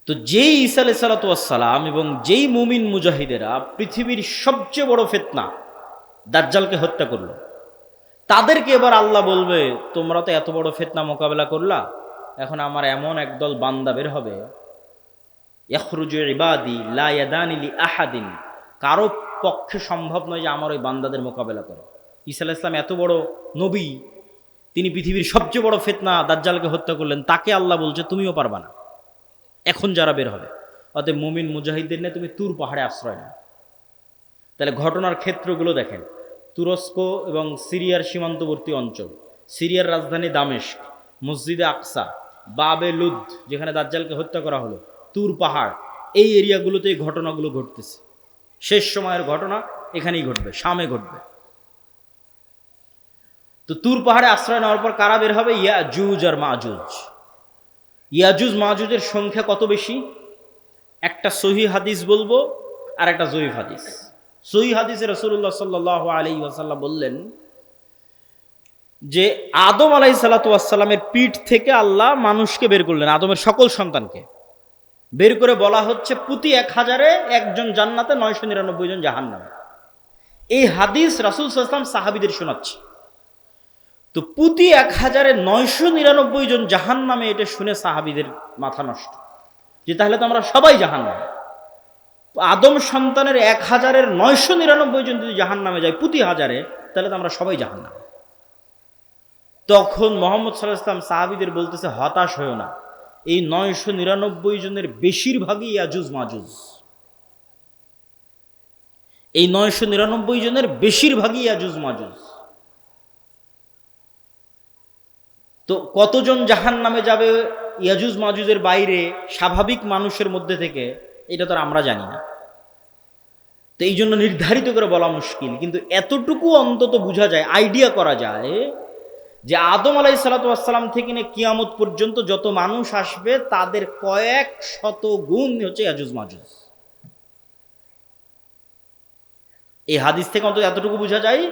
তো যেই ঈসা আলাইহিস সালাতু ওয়াস সালাম এবং যেই মুমিন মুজাহিদেরা পৃথিবীর সবচেয়ে বড় ফিতনা দাজ্জালকে হত্যা করলো, তাদেরকে এবার আল্লাহ বলবে, তোমরা তো এত বড় ফিতনা মোকাবেলা করলা, এখন আমার এমন একদল বান্দা বের হবে, ইয়াখরুজু ইবাদি লা ইয়াদানি লি আহাদিন, কারো পক্ষে সম্ভব নয় যে আমার ওই বান্দাদের মোকাবেলা করে। ঈসা আলাইহিস সালাম এত বড় নবী, তিনি পৃথিবীর সবচেয়ে বড় ফিতনা দাজ্জালকে হত্যা করলেন, তাকে আল্লাহ বলছে তুমিও পারবা না এখন যারা বের হবে। অতএব মুমিন মুজাহিদদের নিয়ে তুমি তুর পাহাড়ে আশ্রয় নাও। তাহলে ঘটনার ক্ষেত্রগুলো দেখেন, তুরস্ক এবং সিরিয়ার সীমান্তবর্তী অঞ্চল, সিরিয়ার রাজধানী দামেস্ক, মসজিদে আকসা, বাবে লুদ যেখানে দাজ্জালকে হত্যা করা হলো, তুর পাহাড়, এই এরিয়াগুলোতে এই ঘটনাগুলো ঘটতেছে। শেষ সময়ের ঘটনা এখানেই ঘটবে, শামে ঘটবে। তো তুর পাহাড়ে আশ্রয় নেওয়ার পর কারা বের হবে? ইয়াজুজ আর মাজুজ। ইয়াজুজ মাজুজের সংখ্যা কত বেশি? একটা সহি হাদিস বলবো আর একটা জয়ীফ হাদিস। সহি হাদিসে রাসূলুল্লাহ সাল্লাল্লাহু আলাইহি ওয়াসাল্লাম বললেন যে আদম আলাইহিস সালাতু ওয়াস সালামের পিঠ থেকে আল্লাহ মানুষকে বের করলেন, আদমের সকল সন্তানকে বের করে বলা হচ্ছে প্রতি 1000-এ একজন জান্নাতে, 999 জন জাহান্নামে। এই হাদিস রাসূল সাল্লাল্লাহু আলাইহি ওয়াসাল্লাম সাহাবীদের শোনাচ্ছে। তো প্রতি 1000-এ 999 জন জাহান্নামে, এটা শুনে সাহাবীদের মাথা নষ্ট, যে তাহলে তো আমরা সবাই জাহান্নামে। আদম সন্তানের 1000-এর 999 জন যদি জাহান্নামে যায় প্রতি 1000-এ, তাহলে তো আমরা সবাই জাহান্নামে। তখন মুহাম্মদ সাল্লাল্লাহু আলাইহি ওয়াসাল্লাম সাহাবীদের বলতেছে, হতাশ হয়েও না, এই 999 জনের বেশিরভাগই ইয়াজুজ মাজুজ। এই 999 জনের বেশিরভাগই ইয়াজুজ মাজুজ। তো কতজন জাহান্নামে যাবে ইয়াজুজ মাজুজের বাইরে স্বাভাবিক মানুষের মধ্যে থেকে, এটা তো আমরা জানি না। তো এই জন্য নির্ধারিত করে বলা মুশকিল, কিন্তু এতটুকু অন্তত বোঝা যায়, আইডিয়া করা যায় যে আদম আলাইহিস সালাতু ওয়াস সালাম থেকে নিয়ে কিয়ামত পর্যন্ত যত মানুষ আসবে তাদের কয়েক শত গুণ হচ্ছে ইয়াজুজ মাজুজ। এই হাদিস থেকে অন্তত এতটুকু বোঝা যায়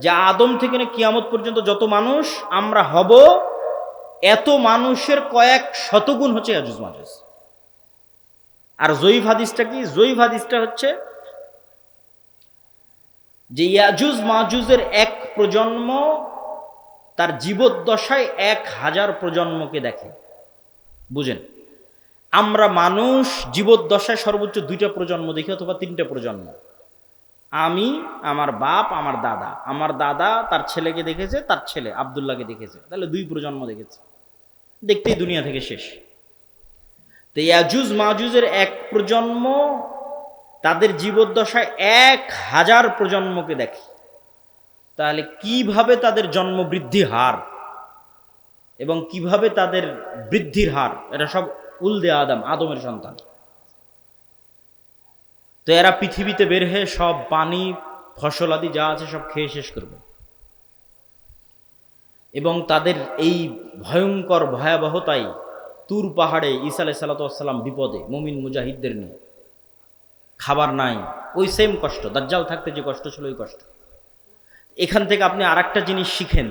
যে আদম থেকে নিয়ে কিয়ামত পর্যন্ত যত মানুষ আমরা হব, এত মানুষের কয়েক শতগুণ হচ্ছে ইয়াজুজ মাজুজ। আর জয়ীফ হাদিসটা কি? জয়ীফ হাদিসটা হচ্ছে যে ইয়াজুজ মাজুজের এক প্রজন্ম তার জীবদ্দশায় 1000 প্রজন্মকে দেখে। বুঝেন, আমরা মানুষ জীবদ্দশায় সর্বোচ্চ 2টা প্রজন্ম দেখি অথবা 3টা প্রজন্ম। আমি, আমার বাপ, আমার দাদা, আমার দাদা তার ছেলেকে দেখেছে, তার ছেলে আব্দুল্লাহকে দেখেছে, তাহলে 2 প্রজন্ম দেখেছে, দেখতেই দুনিয়া থেকে শেষ। তো ইয়াজুজ মাজুজের এক প্রজন্ম তাদের জীবদ্দশায় 1000 প্রজন্মকে দেখে। তাহলে কিভাবে তাদের জন্ম বৃদ্ধি হার এবং কিভাবে তাদের বৃদ্ধির হার, এটা সব উলদে আদম, আদমের সন্তান। তো এরা পৃথিবীতে বের হয়ে সব পানি, ফসল আদি যা আছে সব খেয়ে শেষ করবে, এবং তাদের এই ভয়ঙ্কর ভয়াবহতাই তুর পাহাড়ে ঈসা আলাইহিস সালাতু ওয়াস সালাম বিপদে মুমিন মুজাহিদদের নিয়ে, খাবার নাই, ওই সেম কষ্ট দাজ্জাল থাকতে যে কষ্ট ছিল ওই কষ্ট। এখান থেকে আপনি আরেকটা জিনিস শিখেন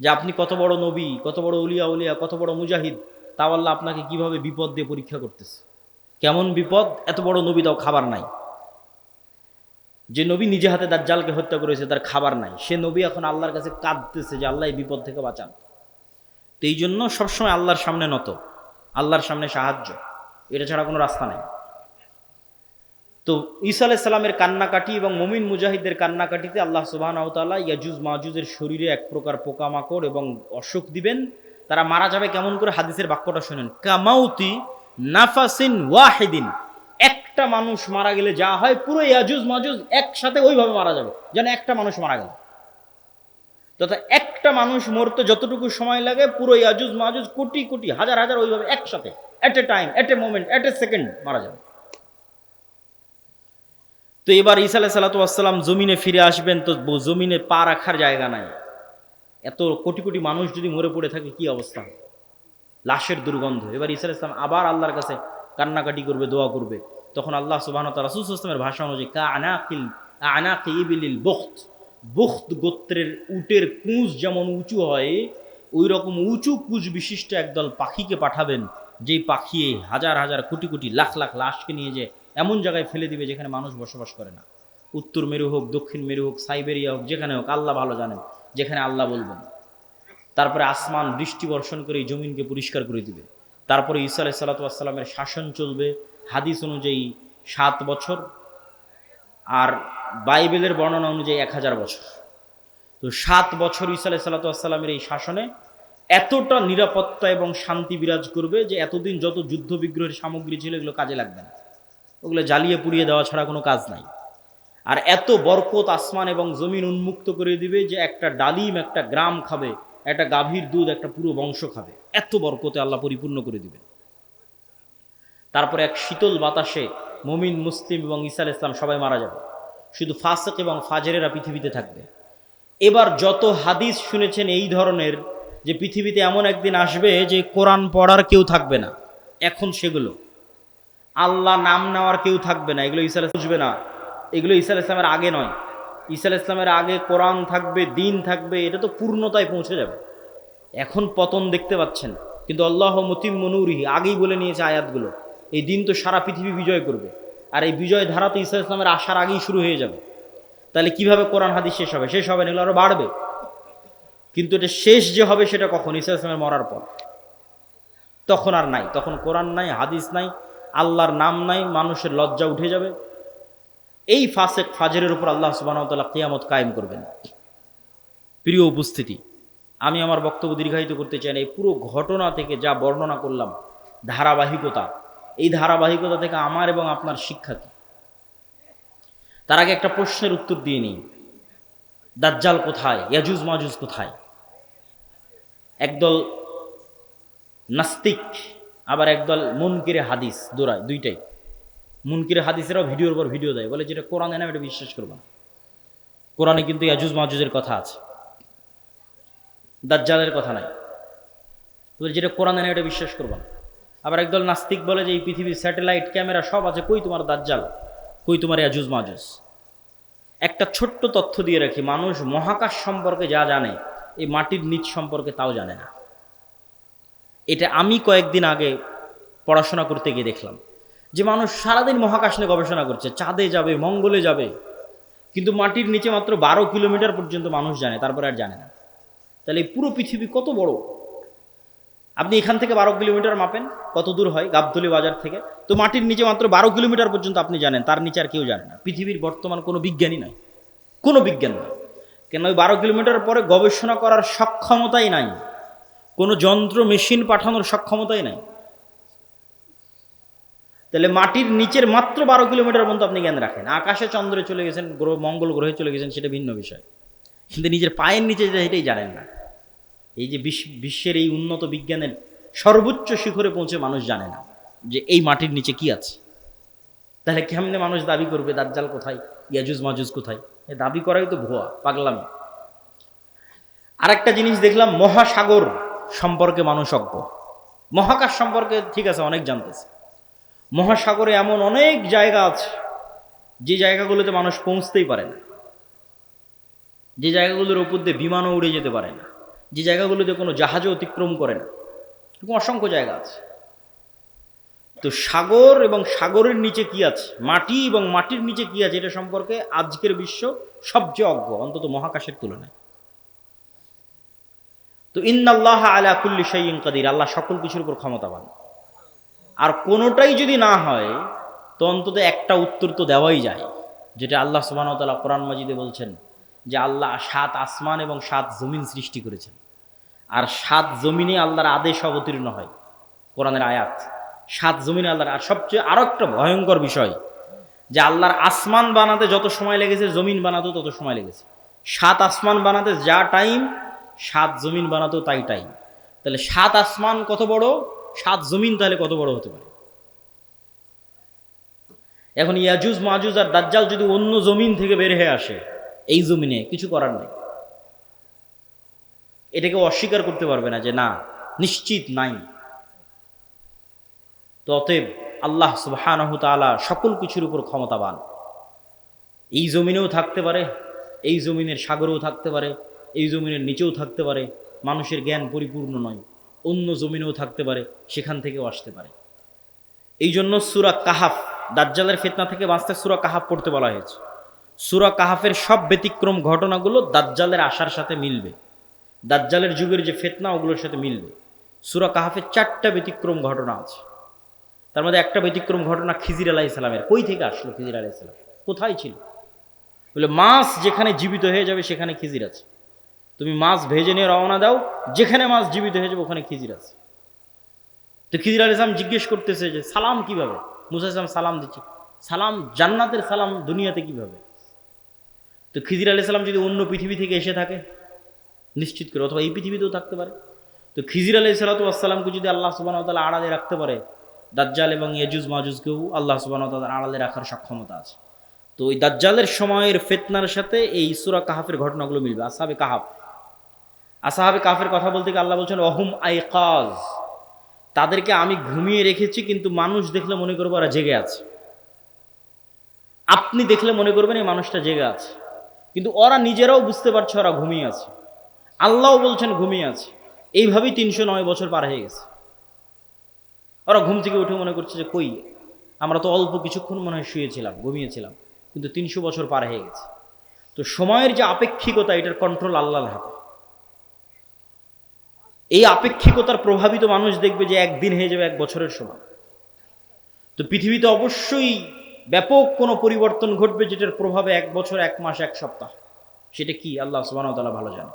যে আপনি কত বড় নবী, কত বড় উলিয়া উলিয়া, কত বড় মুজাহিদ, তাও আল্লাহ আপনাকে কিভাবে বিপদ দিয়ে পরীক্ষা করতেছে। কেমন বিপদ? এত বড় নবী, তাও খাবার নাই। যে নবী নিজে হাতে দাজ্জালকে হত্যা করেছে, তার খাবার নাই, সে নবী এখন আল্লাহর কাছে কাঁদতেছে যে আল্লাহ এই বিপদ থেকে বাঁচান। তো এই জন্য সবসময় আল্লাহর সামনে নত, আল্লাহর সামনে সাহায্য, এটা ছাড়া কোনো রাস্তা নাই। তো ঈসা আলাইহিস সালামের কান্নাকাটি এবং মুমিন মুজাহিদদের কান্নাকাটিতে আল্লাহ সুবহানাহু ওয়া তাআলা ইয়াজুজ মাজুজের শরীরে এক প্রকার পোকামাকড় এবং অসুখ দিবেন। তারা মারা যাবে কেমন করে? হাদিসের বাক্যটা শুনেন, কামাউতি নাফাসিন ওয়াহিদিন। একটা মানুষ মারা গেলে যা হয়, পুরো ইয়াজুজ মাজুজ একসাথে ওইভাবে মারা যাবে, যেন একটা মানুষ মারা গেল। তথা একটা মানুষ মরতে যতটুকু সময় লাগে, পুরো ইয়াজুজ মাজুজ কোটি কোটি হাজার হাজার ওইভাবে একসাথে, at a time, at a moment, at a second মারা যাবে। তো এবার ঈসা আলাইহিস সালাতু ওয়াস সালাম জমিনে ফিরে আসবেন, তো জমিনে পা রাখার জায়গা নাই। এত কোটি কোটি মানুষ যদি মরে পড়ে থাকে কি অবস্থা, লাশের দুর্গন্ধ। এবার ঈসা আলাইহিস সালাম আবার আল্লাহর কাছে কান্নাকাটি করবে, দোয়া করবে। তখন আল্লাহ সুবহানাহু ওয়া তাআলা রাসূল সাল্লাল্লাহু আলাইহি ওয়াসাল্লামের ভাষা অনুযায়ী আনাকি ইবিলিল বুখত, বুখত গোত্রের উটের কুঁজ যেমন উঁচু হয়, ওই রকম উঁচু কুঁজ বিশিষ্ট একদল পাখিকে পাঠাবেন, যেই পাখি হাজার হাজার কোটি কোটি লাখ লাখ লাশকে নিয়ে যে এমন জায়গায় ফেলে দিবে যেখানে মানুষ বসবাস করে না, উত্তর মেরু হোক, দক্ষিণ মেরু হোক, সাইবেরিয়া হোক, যেখানে হোক, আল্লাহ ভালো জানেন, যেখানে আল্লাহ বলবেন। তারপরে আসমান বৃষ্টি বর্ষণ করে এই জমিনকে পরিষ্কার করে দিবে। তারপরে ঈসা আলাইহিস সালাতু ওয়াস সালামের শাসন চলবে হাদিস অনুযায়ী 7 বছর, আর বাইবেলের বর্ণনা অনুযায়ী 1000 বছর। তো 7 বছর ঈসা আলাইহিস সালাতু ওয়াস সালামের এই শাসনে এতটা নিরাপত্তা এবং শান্তি বিরাজ করবে যে এতদিন যত যুদ্ধ বিগ্রহের সামগ্রী ছিল এগুলো কাজে লাগবে না, ওগুলো জ্বালিয়ে পুড়িয়ে দেওয়া ছাড়া কোনো কাজ নাই। আর এত বরকত আসমান এবং জমিন উন্মুক্ত করে দিবে যে একটা ডালিম একটা গ্রাম খাবে, একটা গাভীর দুধ একটা পুরো বংশ খাবে, এত বরকতে আল্লাহ পরিপূর্ণ করে দিবেন। তারপরে এক শীতল বাতাসে মুমিন, মুসলিম এবং ঈসা আলাইহিস সালাম সবাই মারা যাবে, শুধু ফাসিক এবং ফাজেরেরা পৃথিবীতে থাকবে। এবার যত হাদিস শুনেছেন এই ধরনের, যে পৃথিবীতে এমন একদিন আসবে যে কোরআন পড়ার কেউ থাকবে না, এখন সেগুলো আল্লাহ নাম নেওয়ার কেউ থাকবে না, এগুলো ঈসা আলাইহিস বুঝবে না, এগুলো ঈসা আলাইহিস সালামের আগে নয়। ঈসা আলাইহিস সালামের আগে কোরআন থাকবে, দিন থাকবে, এটা তো পূর্ণতায় পৌঁছে যাবে। এখন পতন দেখতে পাচ্ছেন, কিন্তু আল্লাহ মুতিম্মু নূরিহি আগেই বলে নিয়েছে আয়াতগুলো, এই দিন তো সারা পৃথিবী বিজয় করবে, আর এই বিজয় ধারা তো ঈসা আলাইহিস সালামের আসার আগেই শুরু হয়ে যাবে। তাহলে কিভাবে কোরআন হাদিস শেষ হবে? শেষ হবে না, এগুলো আরো বাড়বে। কিন্তু এটা শেষ যে হবে সেটা কখন? ঈসা আলাইহিস সালামের মরার পর। তখন আর নাই, তখন কোরআন নাই, হাদিস নাই, আল্লাহর নাম নাই, মানুষের লজ্জা উঠে যাবে। এই ফাসিক ফাজেরের উপর আল্লাহ সুবহানাহু ওয়া তাআলা কিয়ামত কায়েম করবেন। প্রিয় উপস্থিতি, আমি আমার বক্তব্য দীর্ঘায়িত করতে চাই না। এই পুরো ঘটনা থেকে যা বর্ণনা করলাম, ধারাবাহিকতা, এই ধারাবাহিকতা থেকে আমার এবং আপনার শিক্ষা কি? তার আগে একটা প্রশ্নের উত্তর দিয়ে নিই, দাজ্জাল কোথায়, ইয়াজুজ মাজুজ কোথায়? একদল নাস্তিক আবার একদল মুনকিরে হাদিস দৌড়ায়, দুইটাই। মুনকিরে হাদিসেরাও ভিডিওর পর ভিডিও দেয়, বলে যেটা কোরআনে না এটা বিশ্বাস করবে না। কোরআনে কিন্তু ইয়াজুজ মাজুজের কথা আছে, দাজ্জালের কথা নাই, বলে যেটা কোরআনে না এটা বিশ্বাস করবে না। আবার একদল নাস্তিক বলে যে এই পৃথিবীর স্যাটেলাইট ক্যামেরা সব আছে, কই তোমার দাজ্জাল, কই তোমার ইয়াজুজ মাজুজ? একটা ছোট্ট তথ্য দিয়ে রাখি, মানুষ মহাকাশ সম্পর্কে যা জানে এই মাটির নিচ সম্পর্কে তাও জানে না। এটা আমি কয়েকদিন আগে পড়াশোনা করতে গিয়ে দেখলাম যে মানুষ সারাদিন মহাকাশ নিয়ে গবেষণা করছে, চাঁদে যাবে, মঙ্গলে যাবে, কিন্তু মাটির নিচে মাত্র 12 কিলোমিটার পর্যন্ত মানুষ জানে, তারপরে আর জানে না। তাহলে এই পুরো পৃথিবী কত বড়? আপনি এখান থেকে 12 কিলোমিটার মাপেন, কত দূর হয় গাবতলী বাজার থেকে, তো মাটির নিচে মাত্র 12 কিলোমিটার পর্যন্ত আপনি জানেন, তার নিচে আর কেউ জানে না। পৃথিবীর বর্তমান কোনো বিজ্ঞানী নাই, কোনো বিজ্ঞান নাই, কেন ওই 12 কিলোমিটার পরে গবেষণা করার সক্ষমতাই নাই, কোনো যন্ত্র মেশিন পাঠানোর সক্ষমতাই নাই। তাহলে মাটির নিচের মাত্র 12 কিলোমিটার পর্যন্ত আপনি জ্ঞান রাখেন, আকাশে চন্দ্রে চলে গেছেন, গ্রহ মঙ্গল গ্রহে চলে গেছেন, সেটা ভিন্ন বিষয়, কিন্তু নিজের পায়ের নিচে যেটা এটাই জানেন না। এই যে বিশ্বের এই উন্নত বিজ্ঞানের সর্বোচ্চ শিখরে পৌঁছে মানুষ জানে না যে এই মাটির নিচে কি আছে। তাহলে কেমনে মানুষ দাবি করবে দাজ্জাল কোথায়, ইয়াজুজ মাজুজ কোথায়? এ দাবি করাই তো ভুয়া, পাগলামি। আরেকটা জিনিস দেখলাম, মহাসাগর সম্পর্কে মানুষ অজ্ঞ। মহাকাশ সম্পর্কে ঠিক আছে অনেক জানতেছে, মহাসাগরে এমন অনেক জায়গা আছে যে জায়গাগুলোতে মানুষ পৌঁছতেই পারে না, যে জায়গাগুলোর উপর দিয়ে বিমানও উড়ে যেতে পারে না, যে জায়গাগুলোতে কোনো জাহাজও অতিক্রম করে না, এরকম অসংখ্য জায়গা আছে। তো সাগর এবং সাগরের নিচে কি আছে, মাটি এবং মাটির নিচে কি আছে, এটা সম্পর্কে আজকের বিশ্ব সবচেয়ে অজ্ঞ, অন্তত মহাকাশের তুলনায়। তো ইন্নাল্লাহ আলা কুল্লি শাইইন কাদির, আল্লাহ সকল কিছুর উপর ক্ষমতাবান। আর কোনোটাই যদি না হয় তো অন্তত একটা উত্তর তো দেওয়াই যায়, যেটা আল্লাহ সুবহানাহু ওয়া তাআলা কোরআন মাজিদে বলছেন যে আল্লাহ 7 আসমান এবং 7 জমিন সৃষ্টি করেছেন, আর 7 জমিনে আল্লাহর আদেশ অবতীর্ণ হয়, কোরআনের আয়াত। 7 জমিনে আল্লাহর, আর সবচেয়ে আরো একটা ভয়ঙ্কর বিষয় যে আল্লাহর আসমান বানাতে যত সময় লেগেছে জমিন বানাতেও তত সময় লেগেছে। 7 আসমান বানাতে যা টাইম, 7 জমিন বানাতেও তাই টাইম। তাহলে 7 আসমান কত বড়, 7 জমিন তাহলে কত বড় হতে পারে? এখন ইয়াজুজ মাজুজ আর দাজ্জাল যদি অন্য জমিন থেকে বের হয়ে আসে, এই জমিনে কিছু করার নেই, এটাকে অস্বীকার করতে পারবে না যে না, নিশ্চিত নাই। তো অতএব আল্লাহ সুবহানাহু তাআলা সকল কিছুর উপর ক্ষমতাবান। এই জমিনেও থাকতে পারে, এই জমিনের সাগরেও থাকতে পারে, এই জমিনের নিচেও থাকতে পারে, মানুষের জ্ঞান পরিপূর্ণ নয়। অন্য জমিনেও থাকতে পারে, সেখান থেকেও আসতে পারে। এই জন্য সূরা কাহাফ, দাজ্জালের ফিতনা থেকে বাঁচতে সূরা কাহাফ পড়তে বলা হয়েছে। সূরা কাহাফের সব ব্যতিক্রম ঘটনাগুলো দাজ্জালের আসার সাথে মিলবে, দাজ্জালের যুগের যে ফিতনা ওগুলোর সাথে মিলবে। সূরা কাহাফের 4টা ব্যতিক্রম ঘটনা আছে। তার মধ্যে একটা ব্যতিক্রম ঘটনা খিজির আলাইহিস সালামের। কই থেকে আসলো খিজির আলাইহিস সালাম? কোথায় ছিল? বলে মাছ যেখানে জীবিত হয়ে যাবে সেখানে খিজির আছে। তুমি মাছ ভেজে নিয়ে রওনা দাও, যেখানে মাছ জীবিত হয়ে যাবে ওখানে খিজির আছে। তো খিজির আলাইহিস সালাম জিজ্ঞেস করতেছে যে সালাম কিভাবে? মুসা আলাইহিস সালাম সালাম দিচ্ছে, সালাম জান্নাতের সালাম দুনিয়াতে কিভাবে? তো খিজির আলাইহিস সালাম যদি অন্য পৃথিবী থেকে এসে থাকে নিশ্চিত করে, অথবা এই পৃথিবীতেও থাকতে পারে, তো খিজির আলাইহিস সালামকে যদি আল্লাহ সুবহানাহু ওয়া তাআলা আড়ালে রাখতে পারে, দাজ্জাল এবং ইয়াজুজ মাজুজকেও আল্লাহ সুবহানাহু ওয়া তাআলা আড়ালে রাখার সক্ষমতা আছে। তো ওই দাজ্জালের সময়ের ফিতনার সাথে এই সূরা কাহাফের ঘটনাগুলো মিলবে। আসহাবে কাহাফের কথা বলতে গিয়ে আল্লাহ বলছেন ওয়াহুম আইকাজ, তাদেরকে আমি ঘুমিয়ে রেখেছি, কিন্তু মানুষ দেখলে মনে করবে ওরা জেগে আছে। আপনি দেখলে মনে করবেন এই মানুষটা জেগে আছে, কিন্তু ওরা নিজেরাও বুঝতে পারছে ওরা ঘুমিয়ে আছে। আল্লাহও বলছেন ঘুমিয়ে আছে। এইভাবেই 309 বছর পার হয়ে গেছে। ওরা ঘুম থেকে উঠে মনে করছে যে কই, আমরা তো অল্প কিছুক্ষণ মনে হয় শুয়েছিলাম, ঘুমিয়েছিলাম, কিন্তু 300 বছর পার হয়ে গেছে। তো সময়ের যে আপেক্ষিকতা, এটার কন্ট্রোল আল্লাহর হাতে। এই আপেক্ষিকতার প্রভাবিত মানুষ দেখবে যে একদিন হয়ে যাবে 1 বছরের সমান। তো পৃথিবীতে অবশ্যই ব্যাপক কোনো পরিবর্তন ঘটবে, যেটার প্রভাবে 1 বছর, 1 মাস, 1 সপ্তাহ। সেটা কি আল্লাহ সুবহানাহু ওয়া তাআলা ভালো জানে।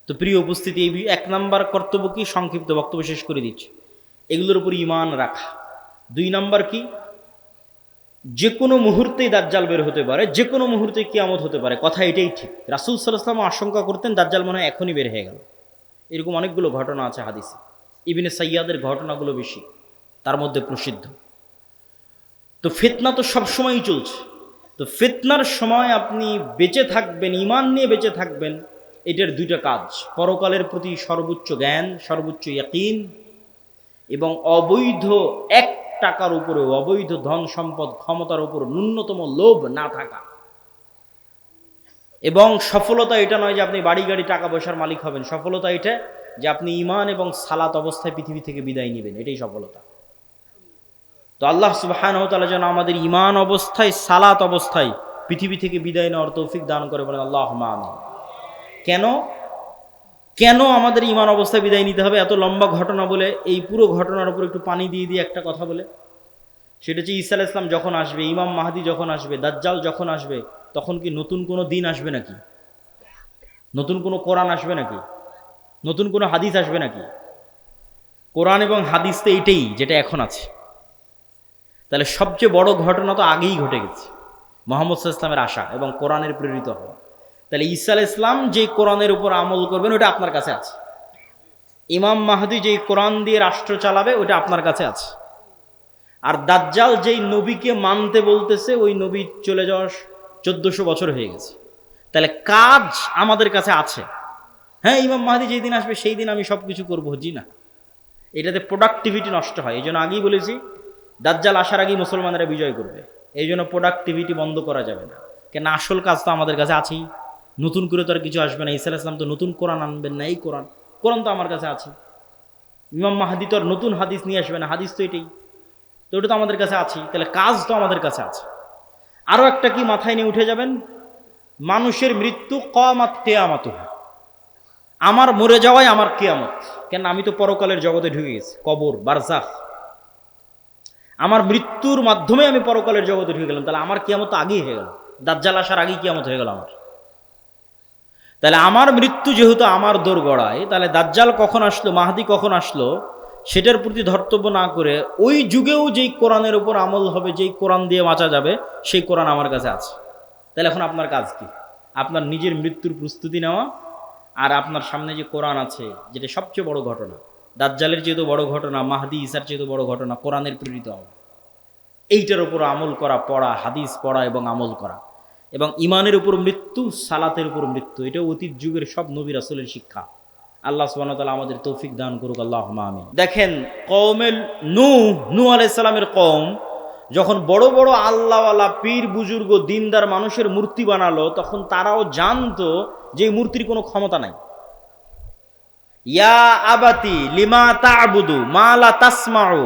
তো প্রিয় উপস্থিতি, এই 1 নাম্বার কর্তব্য কি, সংক্ষিপ্ত বক্তব্য শেষ করে দিচ্ছি, এগুলোর উপর ঈমান রাখা। 2 নাম্বার কি, যে কোনো মুহূর্তেই দাজ্জাল বের হতে পারে, যে কোনো মুহূর্তে কিয়ামত হতে পারে। কথা এটাই ঠিক। রাসূল সাল্লাল্লাহু আলাইহি ওয়াসাল্লাম আশঙ্কা করতেন দাজ্জাল মনে হয় এখনই বের হয়ে গেল। এরকম অনেকগুলো ঘটনা আছে হাদিসে। ইবনে সাইয়াদের ঘটনাগুলো বেশি, তার মধ্যে প্রসিদ্ধ। তো ফিতনা তো সবসময়ই চলছে। তো ফিতনার সময় আপনি বেঁচে থাকবেন, ঈমান নিয়ে বেঁচে থাকবেন, এটার 2টা কাজ: পরকালের প্রতি সর্বোচ্চ জ্ঞান, সর্বোচ্চ ইয়াকিন, এবং অবৈধ 1 টাকার উপরে, অবৈধ ধন সম্পদ ক্ষমতার উপর ন্যূনতম লোভ না থাকা। এবং সফলতা এটা নয় যে আপনি বাড়ি গাড়ি টাকা পয়সার মালিক হবেন। সফলতা এটা যে আপনি ঈমান এবং সালাত অবস্থায় পৃথিবী থেকে বিদায় নেবেন, এটাই সফলতা। তো আল্লাহ সুবহানাহু ওয়া তাআলা যেন আমাদের ঈমান অবস্থায়, সালাত অবস্থায় পৃথিবী থেকে বিদায় নেওয়ার তৌফিক দান করে, বলেন আল্লাহুম্মা আমিন। কেন আমাদের ঈমান অবস্থায় বিদায় নিতে হবে? এত লম্বা ঘটনা বলে এই পুরো ঘটনার উপর একটু পানি দিয়ে একটা কথা বলে, সেটা হচ্ছে ঈসা আলাইহিস সালাম যখন আসবে, ইমাম মাহদী যখন আসবে, দাজ্জাল যখন আসবে, তখন কি নতুন কোনো দিন আসবে নাকি? নতুন কোনো কোরআন আসবে নাকি? নতুন কোনো হাদিস আসবে নাকি? কোরআন এবং হাদিস তো এটাই যেটা এখন আছে। তাহলে সবচেয়ে বড় ঘটনা তো আগেই ঘটে গেছে, মুহাম্মদ সাল্লাল্লাহু আলাইহি ওয়াসাল্লামের আসা এবং কোরআনের প্রেরিত হওয়া। তাহলে ঈসা আলাইহিস সালাম যে কোরআনের উপর আমল করবেন ওটা আপনার কাছে আছে। ইমাম মাহদী যেই কোরআন দিয়ে রাষ্ট্র চালাবে ওটা আপনার কাছে আছে। আর দাজ্জাল যেই নবীকে মানতে বলতেছে, ওই নবী চলে যাওয়ার 1400 বছর হয়ে গেছে। তাহলে কাজ আমাদের কাছে আছে। হ্যাঁ, ইমাম মাহদী যেই দিন আসবে সেই দিন আমি সব কিছু করবো, জি না, এটাতে প্রোডাক্টিভিটি নষ্ট হয়। এই জন্য আগেই বলেছি, দাজ্জাল আসার আগেই মুসলমানেরা বিজয় করবে। এই জন্য প্রোডাক্টিভিটি বন্ধ করা যাবে না, কেন আসল কাজ তো আমাদের কাছে আছেই। নতুন করে তো আর কিছু আসবে না। ঈসা আলাইহিস সালাম তো নতুন কোরআন আনবেন না, এই কোরআন তো আমার কাছে আছে। ইমাম মাহদী তো আর নতুন হাদিস নিয়ে আসবে না, হাদিস তো এটাই, তো ওটা তো আমাদের কাছে আছে। তাহলে কাজ তো আমাদের কাছে আছে। আরও একটা কি মাথায় নিয়ে উঠে যাবেন, মানুষের মৃত্যু কিয়ামত, কিয়ামতুহু, আমার মরে যাওয়াই আমার কিয়ামত। কেন, আমি তো পরকালের জগতে ঢুকে গেছি, কবর, বারজাখ। আমার মৃত্যুর মাধ্যমে আমি পরকালের জগতে ঢুকে গেলাম, তাহলে আমার কিয়ামত তো আগেই হয়ে গেল। দাজ্জাল আসার আগেই কিয়ামত হয়ে গেল আমার। তাহলে আমার মৃত্যু যেহেতু আমার দোরগড়ায়, তাহলে দাজ্জাল কখন আসলো, মাহদী কখন আসলো, সেটার প্রতি ধর্তব্য না করে ওই যুগেও যেই কোরআনের উপর আমল হবে, যেই কোরআন দিয়ে বাঁচা যাবে, সেই কোরআন আমার কাছে আছে। তাহলে এখন আপনার কাজ কি? আপনার নিজের মৃত্যুর প্রস্তুতি নেওয়া, আর আপনার সামনে যে কোরআন আছে, যেটা সবচেয়ে বড় ঘটনা, দাজ্জালের যেহেতু বড় ঘটনা, মাহদী ঈসার যেহেতু বড় ঘটনা, কোরআনের প্রেরিত হওয়া, এইটার উপর আমল করা, পড়া, হাদিস পড়া এবং আমল করা। এবং ইমানের উপর মৃত্যু, সালাতের উপর মৃত্যু, এটা অতীত যুগের সব নবী রাসূলের শিক্ষা। আল্লাহ সুবহানাহু ওয়া তাআলা আমাদের তৌফিক দান করুক, আল্লাহুম্মা আমিন। দেখেন, কওমের নূহ আলাইহিস সালামের কওম যখন বড় বড় আল্লাহওয়ালা পীর বুজুর্গ দিনদার মানুষের মূর্তি বানালো, তখন তারাও জানতো যে এই মূর্তির কোনো ক্ষমতা নাই। ইয়া আবাতি লিমা তা'বুদু মা লা তাসমাউ।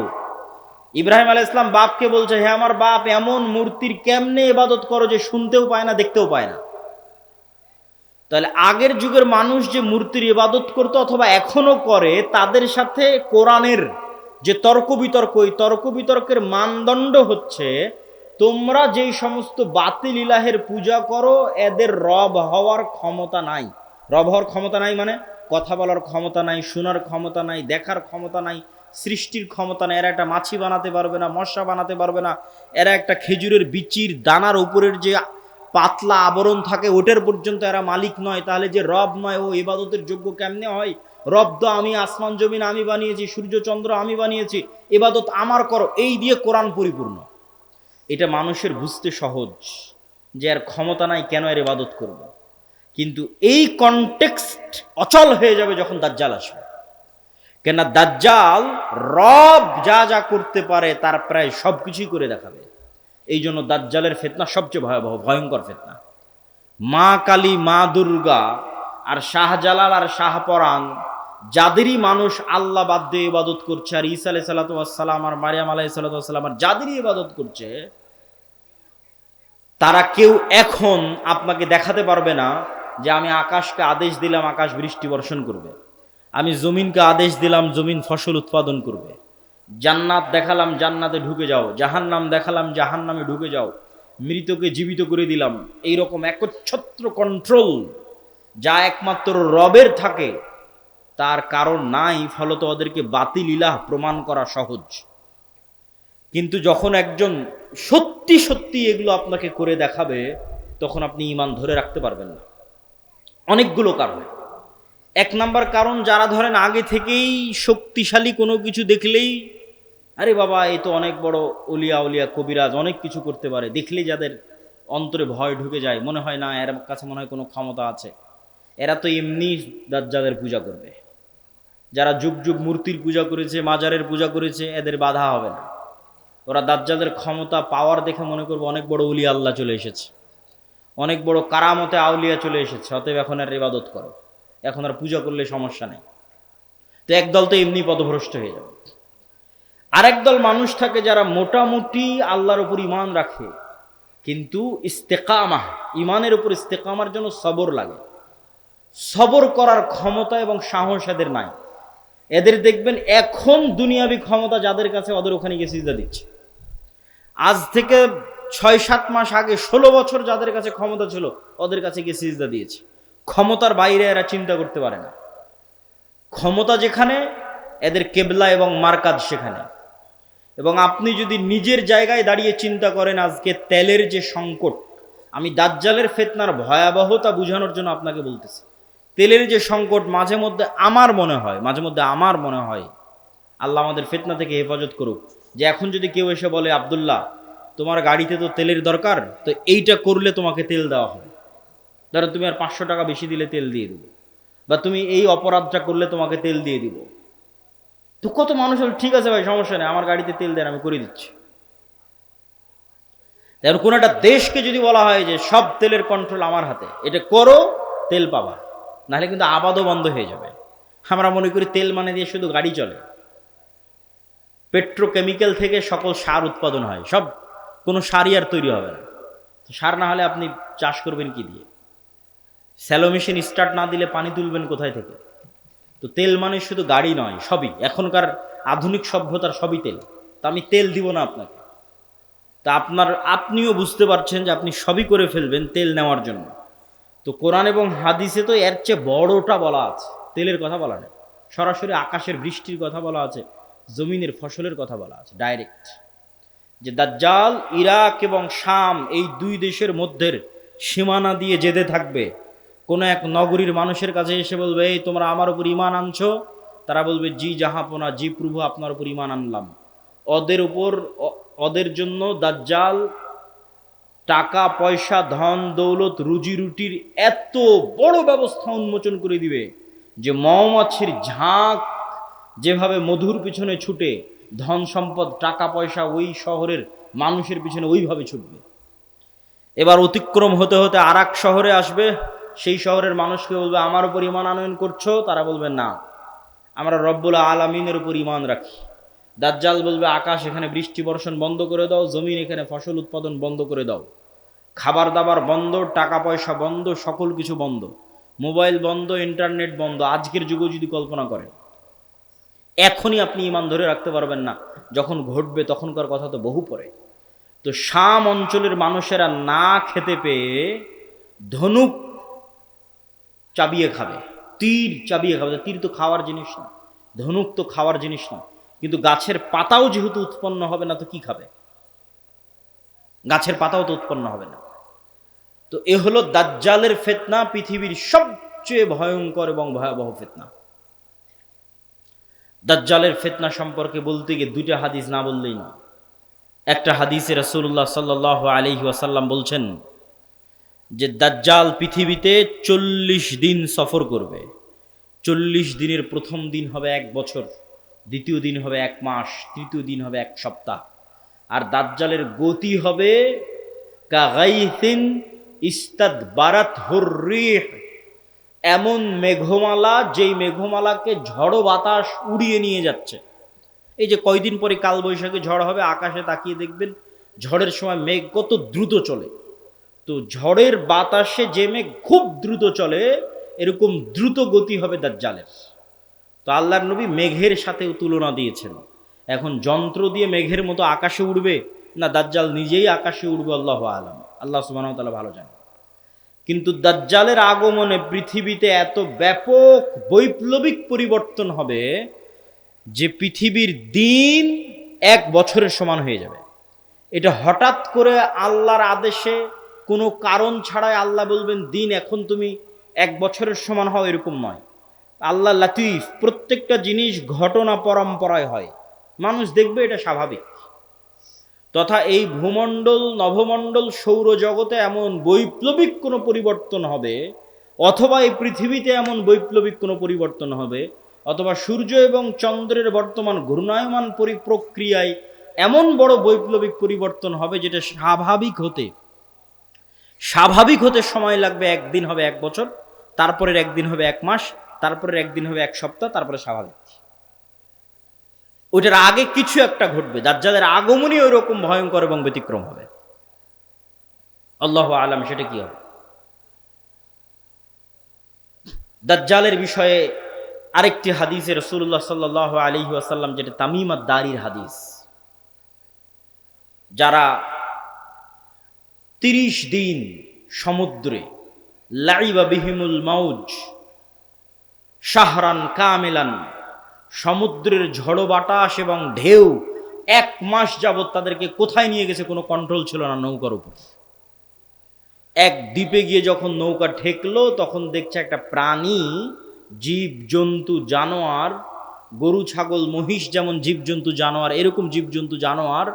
ইব্রাহিম আলাইহিস সালাম বাপকে বলছে, হে আমার বাপ, এমন মূর্তির কেমনে ইবাদত করো যে শুনতেও পায় না, দেখতেও পায় না। তাহলে আগের যুগের মানুষ যে মূর্তির ইবাদত করতো অথবা এখনো করে, তাদের সাথে কোরআনের যে তর্ক বিতর্ক, ওই তর্ক বিতর্কের মানদণ্ড হচ্ছে তোমরা যেই সমস্ত বাতিল ইলাহের পূজা করো এদের রব হওয়ার ক্ষমতা নাই। রব হওয়ার ক্ষমতা নাই মানে কথা বলার ক্ষমতা নাই, শোনার ক্ষমতা নাই, দেখার ক্ষমতা নাই, সৃষ্টির ক্ষমতা নাই। এরা একটা মাছি বানাতে পারবে না, মশা বানাতে পারবে না। এরা একটা খেজুরের বিচির দানার উপরের যে পাতলা আবরণ থাকে ওটার পর্যন্ত এরা মালিক নয়। তাহলে যে রব নয় ও ইবাদতের যোগ্য কেমনে হয়? রব তো আমি, আসমান জমিন আমি বানিয়েছি, সূর্য চন্দ্র আমি বানিয়েছি, ইবাদত আমার করো, এই দিয়ে কোরআন পরিপূর্ণ। এটা মানুষের বুঝতে সহজ যে এর ক্ষমতা নাই, কেন এর ইবাদত করব। কিন্তু এই কনটেক্সট অচল হয়ে যাবে যখন দাজ্জাল আসবে। কেন দাজ্জাল রব যা যা করতে পারে তার প্রায় সবকিছুই করে দেখাবে। এই জন্য দাজ্জালের ফিতনা সবচেয়ে ভয়াবহ, ভয়ঙ্কর ফিতনা। মা কালী, মা দুর্গা আর শাহজালাল আর শাহপরাণ, যাদেরই মানুষ আল্লাহ বাদ দিয়ে ইবাদত করছে, আর ঈসা আলাইহিস সালাতু ওয়াস সালাম আর মারিয়াম আলাইহিস সালাতু ওয়াস সালাম আর যাদেরই ইবাদত করছে, তারা কেউ এখন আপনাকে দেখাতে পারবে না যে আমি আকাশকে আদেশ দিলাম আকাশ বৃষ্টি বর্ষণ করবে, আমি জমিনকে আদেশ দিলাম জমিন ফসল উৎপাদন করবে, জান্নাত দেখালাম জান্নাতে ঢুকে যাও, জাহান্নাম দেখালাম জাহান্নামে ঢুকে যাও, মৃতকে জীবিত করে দিলাম। এইরকম একচ্ছত্র কন্ট্রোল যা একমাত্র রবের থাকে তার কারণ নাই, ফলত ওদেরকে বাতিল ইলাহ প্রমাণ করা সহজ। কিন্তু যখন একজন সত্যি সত্যি এগুলো আপনাকে করে দেখাবে, তখন আপনি ঈমান ধরে রাখতে পারবেন না। অনেকগুলো কারণে। এক নাম্বার কারণ, যারা ধরেন আগে থেকেই শক্তিশালী কোনো কিছু দেখলেই আরে বাবা এই তো অনেক বড় ওলিয়া উলিয়া কবিরাজ, অনেক কিছু করতে পারে, দেখলেই যাদের অন্তরে ভয় ঢুকে যায়, মনে হয় না এর কাছে মনে হয় কোনো ক্ষমতা আছে, এরা তো এমনি দাজ্জালের পূজা করবে। যারা যুগ যুগ মূর্তির পূজা করেছে, মাজারের পূজা করেছে, এদের বাধা হবে না। ওরা দাজ্জালের ক্ষমতা পাওয়ার দেখে মনে করবে অনেক বড় ওলিয়া আল্লাহ চলে এসেছে, অনেক বড় কারামতে আউলিয়া চলে এসেছে, অতএব এখন আর ইবাদত করো, এখন আর পূজা করলে সমস্যা নেই। তো একদল তো এমনি পথভ্রষ্ট হয়ে যাবে। আরেক দল মানুষ থাকে যারা মোটামুটি আল্লাহর উপর ঈমান রাখে, কিন্তু ইস্তেকামা, ঈমানের উপর ইস্তেকামার জন্য সবর লাগে। সবর করার ক্ষমতা এবং সাহস এদের নাই। এদের দেখবেন এখন দুনিয়াবি ক্ষমতা যাদের কাছে, ওদের ওখানে গিয়ে সিজদা দিচ্ছে। আজ থেকে 6-7 মাস আগে 16 বছর যাদের কাছে ক্ষমতা ছিল ওদের কাছে গিয়ে সিজদা দিয়েছে। ক্ষমতার বাইরে এরা চিন্তা করতে পারে না। ক্ষমতা যেখানে, এদের কেবলা এবং মারকাজ সেখানে। এবং আপনি যদি নিজের জায়গায় দাঁড়িয়ে চিন্তা করেন, আজকে তেলের যে সংকট, আমি দাজ্জালের ফিতনার ভয়াবহতা বোঝানোর জন্য আপনাকে বলতেছি, তেলের যে সংকট, মাঝে মধ্যে আমার মনে হয় আল্লাহ আমাদের ফিতনা থেকে হেফাজত করুক, যে এখন যদি কেউ এসে বলে আব্দুল্লাহ তোমার গাড়িতে তো তেলের দরকার, তো এইটা করলে তোমাকে তেল দেওয়া হবে, ধরো তুমি আর 500 টাকা বেশি দিলে তেল দিয়ে দেবো, বা তুমি এই অপরাধটা করলে তোমাকে তেল দিয়ে দিব। তো কত মানুষ হল ঠিক আছে ভাই সমস্যা নেই, আমার গাড়িতে তেল দেন আমি করে দিচ্ছি। এখন কোন একটা দেশকে যদি বলা হয় যে সব তেলের কন্ট্রোল আমার হাতে, এটা করো তেল পাবা, নাহলে কিন্তু আবাদও বন্ধ হয়ে যাবে। আমরা মনে করি তেল মানে দিয়ে শুধু গাড়ি চলে। পেট্রোকেমিক্যাল থেকে সকল সার উৎপাদন হয়, সব কোনো সারই আর তৈরি হবে না। তো সার না হলে আপনি চাষ করবেন কি দিয়ে? স্যালো মেশিন স্টার্ট না দিলে পানি তুলবেন কোথায় থেকে? তো তেল মানে শুধু গাড়ি নয়, সবই এখনকার আধুনিক সভ্যতার সবই তেল। তা আমি তেল দিব না আপনাকে, তা আপনিও বুঝতে পারছেন যে আপনি সবই করে ফেলবেন তেল নেওয়ার জন্য। তো কোরআন এবং হাদিসে তো এর চেয়ে বড়টা বলা আছে, তেলের কথা বলা নেই। সরাসরি আকাশের বৃষ্টির কথা বলা আছে, জমিনের ফসলের কথা বলা আছে ডাইরেক্ট, যে দাজ্জাল ইরাক এবং শাম এই দুই দেশের মধ্যে সীমানা দিয়ে যেতে থাকবে। কোন এক নগরীর মানুষের কাছে এসে বলবে, এই তোমরা আমার উপর ঈমান আনছো? তারা বলবে জি জাহাপনা, জি প্রভু আপনার উপর ঈমান আনলাম। ওদের জন্য দাজ্জাল টাকা পয়সা, ধন দৌলত, রুজি রুটির এত বড় ব্যবস্থা উন্মোচন করে দিবে যে মৌমাছির ঝাঁক যেভাবে মধুর পিছনে ছুটে, ধন সম্পদ টাকা পয়সা ওই শহরের মানুষের পিছনে ওইভাবে ছুটবে। এবার অতিক্রম হতে হতে আরেক শহরে আসবে, সেই শহরের মানুষকে বলবে আমার উপর ঈমান আনয়ন করছো? তারা বলবে না। আমরা রব্বুল আলামিনের উপর ঈমান রাখি। দাজ্জাল বলবে আকাশ এখানে বৃষ্টি বর্ষণ বন্ধ করে দাও, জমিন এখানে ফসল উৎপাদন বন্ধ করে দাও, খাবার দাবার বন্ধ, টাকা পয়সা বন্ধ, সকল কিছু বন্ধ, মোবাইল বন্ধ, ইন্টারনেট বন্ধ। আজকের যুগে যদি কল্পনা করেন, এখনই আপনি ঈমান ধরে রাখতে পারবেন না, যখন ঘটবে তখনকার কথা তো বহু পরে। তো শাম অঞ্চলের মানুষেরা না খেতে পেয়ে ধনুক চাবিয়ে খাবে, তীর চাবিয়ে খাবে। তীর তো খাওয়ার জিনিস না, ধনুক তো খাওয়ার জিনিস না, কিন্তু গাছের পাতাও যেহেতু উৎপন্ন হবে না, তো কি খাবে? গাছের পাতাও তো উৎপন্ন হবে না। তো এ হলো দাজ্জালের ফিতনা, পৃথিবীর সবচেয়ে ভয়ঙ্কর এবং ভয়াবহ ফিতনা। দাজ্জালের ফিতনা সম্পর্কে বলতে গিয়ে দুইটা হাদিস না বললেই না। একটা হাদিসে রাসূলুল্লাহ সাল্লাল্লাহু আলাইহি ওয়াসাল্লাম বলছেন যে দাজ্জাল পৃথিবীতে 40 দিন সফর করবে। 40 দিনের প্রথম দিন হবে 1 বছর, দ্বিতীয় দিন হবে 1 মাস, তৃতীয় দিন হবে 1 সপ্তাহ। আর দাজ্জালের গতি হবে কাগাইসিন ইস্তাদবারাতহুর রিহ, এমন মেঘমালা যেই মেঘমালাকে ঝড়ো বাতাস উড়িয়ে নিয়ে যাচ্ছে। এই যে কয়দিন পরে কালবৈশাখী ঝড় হবে, আকাশে তাকিয়ে দেখবেন ঝড়ের সময় মেঘ কত দ্রুত চলে। তো ঝড়ের বাতাসে যে মেঘ খুব দ্রুত চলে, এরকম দ্রুত গতি হবে দাজ্জালের। তো আল্লাহর নবী মেঘের সাথেও তুলনা দিয়েছেন। এখন যন্ত্র দিয়ে মেঘের মতো আকাশে উড়বে না দাজ্জাল নিজেই আকাশে উড়বে, আল্লাহু আলাম, আল্লাহ সুবহানাহু ওয়া তাআলা ভালো জানেন। কিন্তু দাজ্জালের আগমনে পৃথিবীতে এত ব্যাপক বৈপ্লবিক পরিবর্তন হবে যে পৃথিবীর দিন 1 বছরের সমান হয়ে যাবে। এটা হঠাৎ করে আল্লাহর আদেশে, কোনো কারণ ছাড়াই আল্লাহ বলবেন দিন এখন তুমি 1 বছরের সমান হও, এরকম নয়। আল্লাহ লাতিফ, প্রত্যেকটা জিনিস ঘটনা পরম্পরায় হয়, মানুষ দেখবে এটা স্বাভাবিক। তথা এই ভূমণ্ডল, নভমণ্ডল, সৌরজগতে এমন বৈপ্লবিক কোনো পরিবর্তন হবে, অথবা এই পৃথিবীতে এমন বৈপ্লবিক কোনো পরিবর্তন হবে, অথবা সূর্য এবং চন্দ্রের বর্তমান ঘূর্ণায়মান প্রক্রিয়ায় এমন বড় বৈপ্লবিক পরিবর্তন হবে যেটা স্বাভাবিক হতে সময় লাগবে। একদিন হবে 1 বছর, তারপরের একদিন হবে 1 মাস, তারপরের একদিন হবে 1 সপ্তাহ, তারপরে স্বাভাবিক। ওইটার আগে কিছু একটা ঘটবে। দাজ্জালের আগমনই ওই রকম ভয়ঙ্কর এবং ব্যতিক্রম হবে। আল্লাহু আলাম সেটা কি হবে। দাজ্জালের বিষয়ে আরেকটি হাদিসে রাসূলুল্লাহ সাল্লাল্লাহু আলাইহি ওয়াসাল্লাম, যেটা তামিম আদ-দারির হাদিস, যারা 30 দিন সমুদ্রে লাইবা বিহিমুল মাউজ শাহরান কামিলান, সমুদ্রের ঝড়ো বাতাস এবং ঢেউ 1 মাস যাবৎ তাদেরকে কোথায় নিয়ে গেছে কোনো কন্ট্রোল ছিল না নৌকার উপর। এক দ্বীপে গিয়ে যখন নৌকা ঠেকলো, তখন দেখছে একটা প্রাণী, জীব জন্তু জানোয়ার, গরু ছাগল মহিষ যেমন জীবজন্তু জানোয়ার, এরকম জীবজন্তু জানোয়ার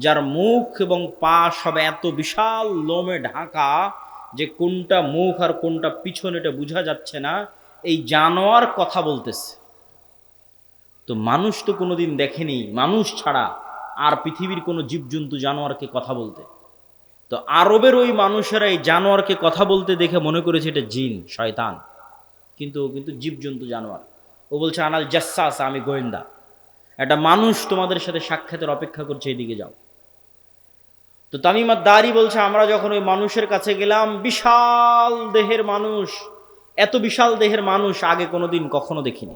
যার মুখ এবং পা সব এত বিশাল লোমে ঢাকা যে কোনটা মুখ আর কোনটা পিছন এটা বোঝা যাচ্ছে না, এই জানোয়ার কথা বলতেছে। তো মানুষ তো কোনোদিন দেখেনি, মানুষ ছাড়া আর পৃথিবীর কোনো জীবজন্তু জানোয়ারকে কথা বলতে। তো আরবের ওই মানুষেরা এই জানোয়ারকে কথা বলতে দেখে মনে করেছে এটা জিন, শয়তান, কিন্তু জীবজন্তু জানোয়ার। ও বলছে আনাল জাসসাস, আমি গোয়েন্দা, একটা মানুষ তোমাদের সাথে সাক্ষাতের অপেক্ষা করছে, এদিকে যাও। তো তামিম আদ-দারি বলছে আমরা যখন ওই মানুষের কাছে গেলাম, বিশাল দেহের মানুষ, এত বিশাল দেহের মানুষ আগে কোনোদিন কখনো দেখিনি।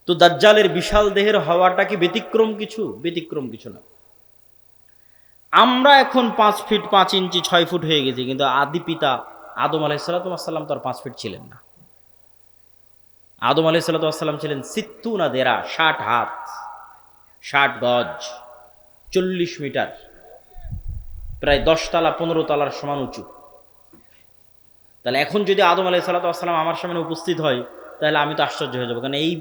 তো দাজ্জালের বিশাল দেহের হওয়াটা কি ব্যতিক্রম কিছু? ব্যতিক্রম কিছু না। আমরা এখন 5 ফিট 5 ইঞ্চি 6 ফুট হয়ে গেছি, কিন্তু আদি পিতা আদম আলাইহিস সালাম তো আর 5 ফিট ছিলেন না। আদম আলাইহিস সালাম ছিলেন 60 দেরা, 60 হাত, 60 গজ, 40 মিটার, প্রায় 10 তলা 15 তলার সমান উঁচু। তাহলে এখন যদি আদম আলাইহিস সালাম আমার সামনে উপস্থিত হয়, তাহলে আমি তো আশ্চর্য হয়ে যাবো, কারণ এই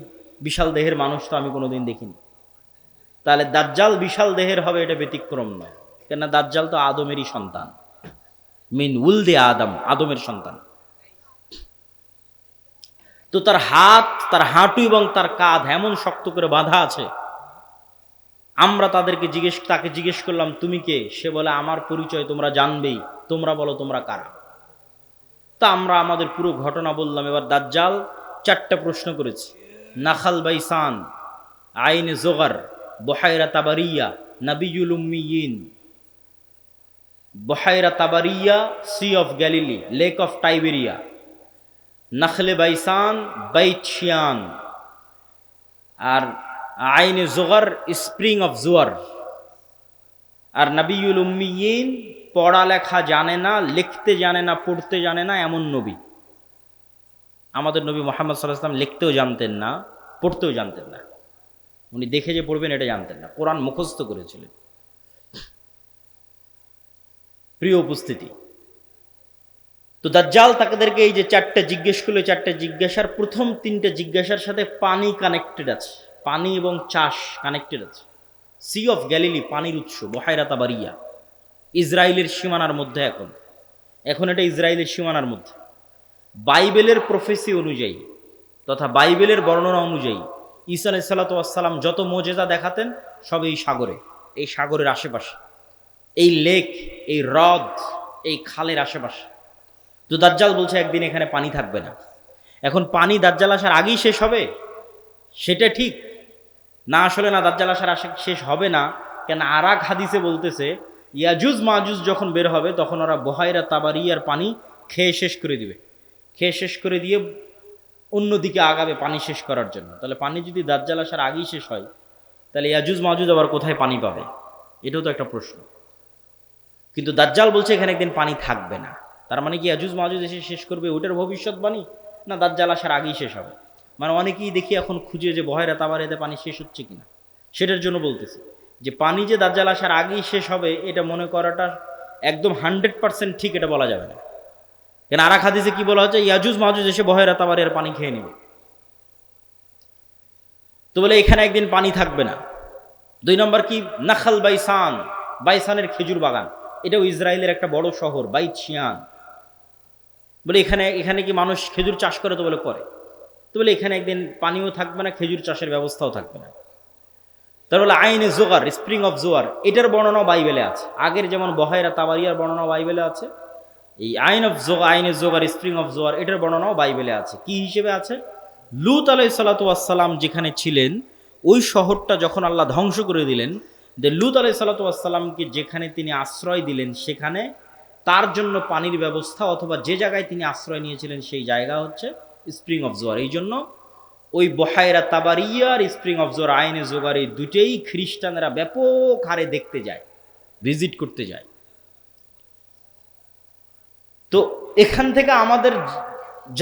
বিশাল দেহের মানুষ তো আমি কোনোদিন দেখিনি। তাহলে দাজ্জাল বিশাল দেহের হবে, এটা ব্যতিক্রম নয়, কেননা দাজ্জাল তো আদমেরই সন্তান, মিন উলদে আদম, আদমের সন্তান। তো তার হাত, তার হাঁটু এবং তার কাঁধ এমন শক্ত করে বাঁধা আছে। আমরা তাকে জিজ্ঞেস করলাম তুমি কে? সে বলে আমার পরিচয় তোমরা জানবেই, তোমরা বলো তোমরা কারা। তা আমরা আমাদের পুরো ঘটনা বললাম। এবার দাজ্জাল 4টা প্রশ্ন করেছে। Nakhal Baisan, Ain Zoghar, Buhaira Tabariya, নাবিয়ুল উম্মিয়িন, Buhaira Tabariya, sea of Galilee, lake of Tiberia, Nakhle Baisan, Bait Shean, আর আইনে জোগার, স্প্রিং অফ জোয়ার। আর নাবিয়ুল উম্মিয়িন, পড়ালেখা জানে না, লিখতে জানে না, পড়তে জানে না এমন নবী। আমাদের নবী মুহাম্মদ সাল্লাল্লাহু আলাইহি ওয়াসাল্লাম লিখতেও জানতেন না, পড়তেও জানতেন না। উনি দেখে যে পড়বেন এটা জানতেন না, কোরআন মুখস্থ করেছিলেন। প্রিয় উপস্থিতি, তো দাজ্জাল তাদেরকে এই যে চারটে জিজ্ঞেস করলো, চারটে জিজ্ঞাসার প্রথম তিনটে জিজ্ঞাসার সাথে পানি কানেক্টেড আছে, পানি এবং চাষ কানেক্টেড আছে। সি অফ গ্যালিলি, পানির উৎস, বহাইরা তাবারিয়া, ইসরায়েলের সীমানার মধ্যে। এখন এটা ইসরায়েলের সীমানার মধ্যে। বাইবেলের প্রফেসি অনুযায়ী তথা বাইবেলের বর্ণনা অনুযায়ী ঈসা আলাইহিস সালাতু ওয়াস সালাম যত মোজেজা দেখাতেন সব এই সাগরে, এই সাগরের আশেপাশে, এই লেক, এই হ্রদ, এই খালের আশেপাশে। তো দাজ্জাল বলছে একদিন এখানে পানি থাকবে না। এখন পানি দাজ্জাল আসার আগেই শেষ হবে সেটা ঠিক না, আসলে না, দাজ্জাল আসার শেষ হবে না। কেন আরাক হাদিসে বলতেছে ইয়াজুজ মাজুজ যখন বের হবে তখন ওরা বহাইরা তাবারিয়ার পানি খেয়ে শেষ করে দিবে, খেয়ে শেষ করে দিয়ে অন্যদিকে আগাবে পানি শেষ করার জন্য। তাহলে পানি যদি দাজ্জাল আসার আগেই শেষ হয় তাহলে ইয়াজুজ মাজুজ আবার কোথায় পানি পাবে? এটাও তো একটা প্রশ্ন। কিন্তু দাজ্জাল বলছে এখানে একদিন পানি থাকবে না। তার মানে কি ইয়াজুজ মাজুজ এসে শেষ করবে ওটার ভবিষ্যৎবাণী, না দাজ্জাল আসার আগেই শেষ হবে? মানে অনেকেই দেখি এখন খুঁজে যে বহাইরা তাবারিয়াতে পানি শেষ হচ্ছে কিনা, সেটার জন্য বলতেছি যে পানি যে দাজ্জাল আসার আগেই শেষ হবে এটা মনে করাটা একদম 100% ঠিক এটা বলা যাবে না। কেন আরাক হাদিসে কি বলা হচ্ছে? ইয়াজুজ মাজুজ এসে বহাইরা তাবারিয়ার পানি খেয়ে নেবে। তো বলে এখানে একদিন পানি থাকবে না। 2 নম্বর কি? নাখাল বাইসান, বাইসানের খেজুর বাগান, এটাও ইসরায়েলের একটা বড় শহর, বাইত শিয়ান। বলে এখানে কি মানুষ খেজুর চাষ করে? তো বলে করে। তো বলে এখানে একদিন পানিও থাকবে না, খেজুর চাষের ব্যবস্থাও থাকবে না। তার বলে আইনে জোগার, স্প্রিং অফ জোয়ার, এটার বর্ণনাও বাইবেলে আছে। আগের যেমন বহাইরা তাবারিয়ার বর্ণনাও বাইবেলে আছে, এই আইনে জোগার, স্প্রিং অফ জোয়ার, এটার বর্ণনাও বাইবেলে আছে। কি হিসেবে আছে? লূত আলাইহিস সালাতু ওয়াস সালাম যেখানে ছিলেন ওই শহরটা যখন আল্লাহ ধ্বংস করে দিলেন, যে লূত আলাইহিস সালাতু ওয়াস সালামকে যেখানে তিনি আশ্রয় দিলেন সেখানে তার জন্য পানির ব্যবস্থা, অথবা যে জায়গায় তিনি আশ্রয় নিয়েছিলেন সেই জায়গা হচ্ছে স্প্রিং অফ জোয়ার। এই জন্য ওই বহাইরা তাবারিয়ার স্প্রিং অফ জোয়ার, আইনে জোগার, এই দুটেই খ্রিস্টানরা ব্যাপক হারে দেখতে যায়, ভিজিট করতে যায়। তো এখান থেকে আমাদের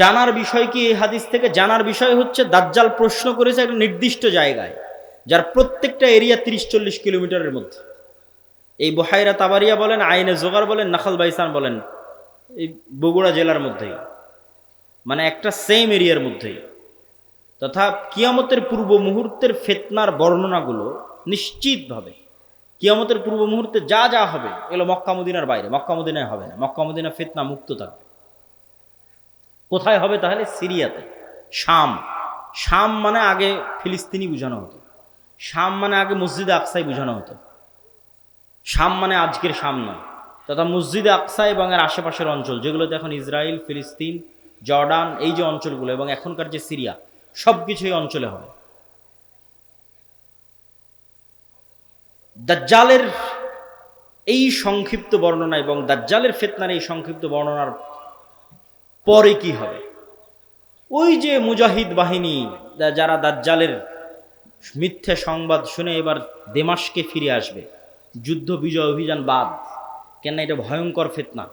জানার বিষয় কি? এই হাদিস থেকে জানার বিষয় হচ্ছে দাজ্জাল প্রশ্ন করেছে একটা নির্দিষ্ট জায়গায়, যার প্রত্যেকটা এরিয়া 30-40 কিলোমিটারের মধ্যে। এই বহাইরা তাবারিয়া বলেন, আইনে জোগার বলেন, নাখাল বাইসান বলেন, এই বগুড়া জেলার মধ্যেই, মানে একটা সেম এরিয়ার মধ্যেই। তথা কিয়ামতের পূর্ব মুহূর্তের ফিতনার বর্ণনাগুলো নিশ্চিতভাবে কিয়ামতের পূর্ব মুহূর্তে যা যা হবে এগুলো মক্কা মদিনার বাইরে, মক্কা মদিনায় হবে না। মক্কা মদিনা ফিতনা মুক্ত থাকবে। কোথায় হবে তাহলে? সিরিয়াতে, শাম। শাম মানে আগে ফিলিস্তিনি বোঝানো হতো, শাম মানে আগে মসজিদে আকসাই বোঝানো হতো। শাম মানে আজকের শাম নয়, তথা মসজিদে আকসা এবং এর আশেপাশের অঞ্চল যেগুলোতে এখন ইসরায়েল, ফিলিস্তিন, জর্ডান, এই যে অঞ্চলগুলো এবং এখনকার যে সিরিয়া, সব কিছু এই অঞ্চলে হবে। দাজ্জালের এই সংক্ষিপ্ত বর্ণনা এবং দাজ্জালের ফিতনার এই সংক্ষিপ্ত বর্ণনার পরে কি হবে? ওই যে মুজাহিদ বাহিনী যারা দাজ্জালের মিথ্যে সংবাদ শুনে এবার দেমাশকে ফিরে আসবে, যুদ্ধ বিজয় অভিযান বাদ, কেন এটা ভয়ঙ্কর ফিতনা।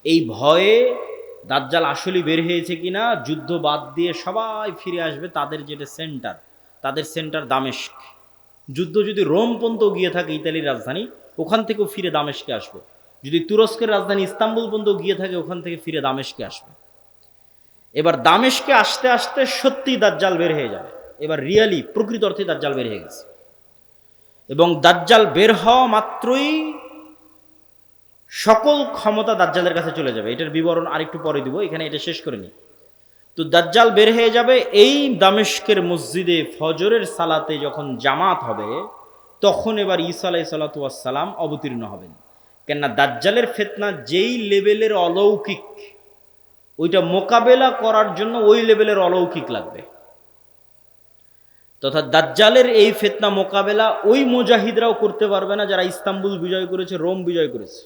এই ভয়ে দাজ্জাল আসলে বের হয়েছে কিনা, যুদ্ধ বাদ দিয়ে সবাই ফিরে আসবে তাদের যেটা সেন্টার, তাদের সেন্টার দামেস্ক। যুদ্ধ যদি রোম পর্যন্ত গিয়ে থাকে, ইতালির রাজধানী, ওখান থেকেও ফিরে দামেস্কে আসবে। যদি তুরস্কের রাজধানী ইস্তাম্বুল পর্যন্ত গিয়ে থাকে, ওখান থেকে ফিরে দামেস্কে আসবে। এবার দামেস্কে আসতে আসতে সত্যি দাজ্জাল বের হয়ে যাবে। এবার রিয়ালি প্রকৃত অর্থে দাজ্জাল বের হয়ে গেছে। এবং দাজ্জাল বের হওয়া মাত্রই সকল ক্ষমতা দাজ্জালের কাছে চলে যাবে। এটার বিবরণ আরেকটু পরে দিব, এখানে এটা শেষ করে নি। তো দাজ্জাল বের হয়ে যাবে। এই দামেস্কের মসজিদে ফজরের সালাতে যখন জামাত হবে তখন এবার ঈসা আলাইহিস সালাতু ওয়াস সালাম অবতীর্ণ হবেন। কেননা দাজ্জালের ফিতনা যেই লেভেলের অলৌকিক, ওইটা মোকাবেলা করার জন্য ওই লেভেলের অলৌকিক লাগবে। তথা দাজ্জালের এই ফিতনা মোকাবেলা ওই মুজাহিদরাও করতে পারবে না যারা ইস্তাম্বুল বিজয় করেছে, রোম বিজয় করেছে,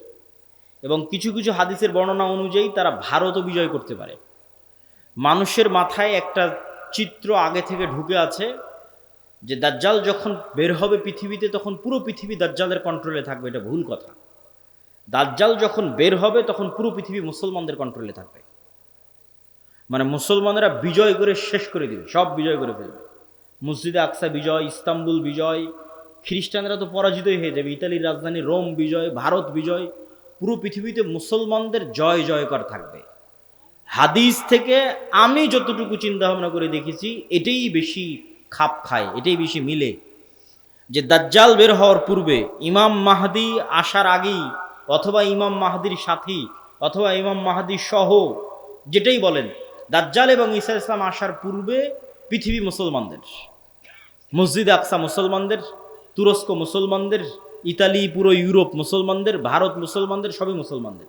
এবং কিছু কিছু হাদিসের বর্ণনা অনুযায়ী তারা ভারতও বিজয় করতে পারে। মানুষের মাথায় একটা চিত্র আগে থেকে ঢুকে আছে যে দাজ্জাল যখন বের হবে পৃথিবীতে তখন পুরো পৃথিবী দাজ্জালের কন্ট্রোলে থাকবে। এটা ভুল কথা। দাজ্জাল যখন বের হবে তখন পুরো পৃথিবী মুসলমানদের কন্ট্রোলে থাকবে, মানে মুসলমানেরা বিজয় করে শেষ করে দিবে, সব বিজয় করে ফেলবে। মসজিদে আকসা বিজয়, ইস্তাম্বুল বিজয়, খ্রিস্টানরা তো পরাজিতই হয়ে যাবে, ইতালির রাজধানী রোম বিজয়, ভারত বিজয়, পুরো পৃথিবীতে মুসলমানদের জয় জয়কার থাকবে। হাদিস থেকে আমি যতটুকু চিন্তা ভাবনা করে দেখেছি এটাই বেশি খাপ খায়, এটাই বেশি মিলে, যে দাজ্জাল বের হওয়ার পূর্বে ইমাম মাহদি আসার আগেই, অথবা ইমাম মাহদির সাথী, অথবা ইমাম মাহদি সহ, যেটাই বলেন, দাজ্জাল এবং ঈসা ইসলাম আসার পূর্বে পৃথিবী মুসলমানদের, মসজিদ আকসা মুসলমানদের, তুরস্ক মুসলমানদের, ইতালি, পুরো ইউরোপ মুসলমানদের, ভারত মুসলমানদের, সবই মুসলমানদের।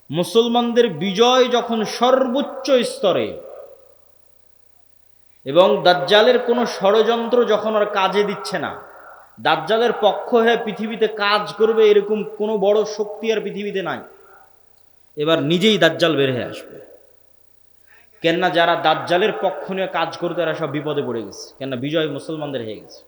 মুসলমানদের বিজয় যখন সর্বোচ্চ স্তরে, এবং দাজ্জালের কোনো ষড়যন্ত্র যখন আর কাজে দিচ্ছে না, দাজ্জালের পক্ষ হয়ে পৃথিবীতে কাজ করবে এরকম কোনো বড় শক্তি আর পৃথিবীতে নাই, এবার নিজেই দাজ্জাল বের হয়ে আসবে। কেননা যারা দাজ্জালের পক্ষ নিয়ে কাজ করতে এরা সব বিপদে পড়ে গেছে, কেননা বিজয় মুসলমানদের হয়ে গেছে।